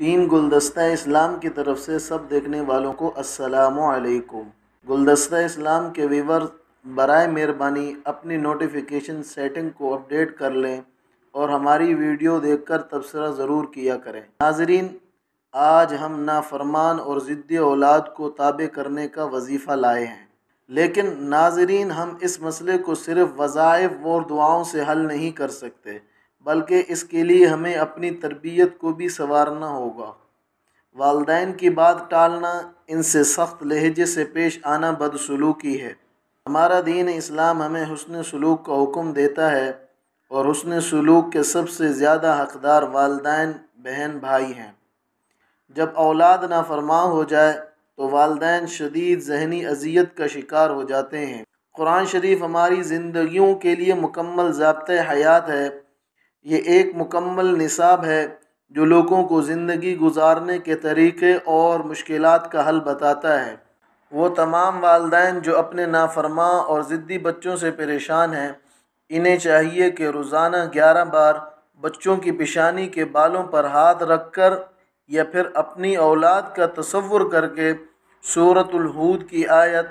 Team گلدستہ اسلام کی طرف سے سب دیکھنے والوں کو السلام علیکم۔ گلدستہ اسلام کے ویور برائے مہربانی اپنی نوٹیفیکیشن سیٹنگ کو اپڈیٹ کر لیں اور ہماری ویڈیو دیکھ کر تبصرہ ضرور کیا کریں۔ ناظرین، آج ہم نافرمان اور ضدی اولاد کو تابع کرنے کا وظیفہ لائے ہیں، لیکن ناظرین ہم اس مسئلے کو صرف وظائف اور دعاؤں سے حل نہیں کر سکتے، بلکہ اس کے لیے ہمیں اپنی تربیت کو بھی سنوارنا ہوگا۔ والدین کی بات ٹالنا، ان سے سخت لہجے سے پیش آنا بدسلوکی ہے۔ ہمارا دین اسلام ہمیں حسن سلوک کا حکم دیتا ہے، اور حسن سلوک کے سب سے زیادہ حقدار والدین، بہن بھائی ہیں۔ جب اولاد نافرمان ہو جائے تو والدین شدید ذہنی اذیت کا شکار ہو جاتے ہیں۔ قرآن شریف ہماری زندگیوں کے لیے مکمل ضابطۂ حیات ہے۔ یہ ایک مکمل نصاب ہے جو لوگوں کو زندگی گزارنے کے طریقے اور مشکلات کا حل بتاتا ہے۔ وہ تمام والدین جو اپنے نافرمان اور ضدی بچوں سے پریشان ہیں، انہیں چاہیے کہ روزانہ 11 بار بچوں کی پیشانی کے بالوں پر ہاتھ رکھ کر یا پھر اپنی اولاد کا تصور کر کے سورۃ الہود کی آیت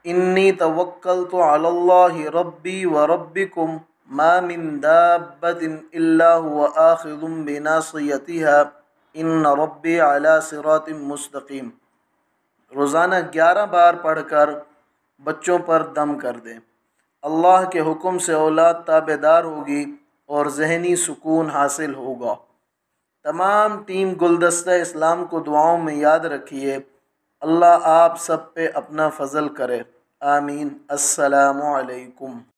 انی توکلت علی اللہ ربی و ربکم ما من دابۃ الا هو آخذ بناصیتها ان ربی علی صراط مستقیم روزانہ 11 بار پڑھ کر بچوں پر دم کر دیں۔ اللہ کے حکم سے اولاد تابع دار ہوگی اور ذہنی سکون حاصل ہوگا۔ تمام ٹیم گلدستہ اسلام کو دعاؤں میں یاد رکھیے۔ اللہ آپ سب پہ اپنا فضل کرے، آمین۔ السلام علیکم۔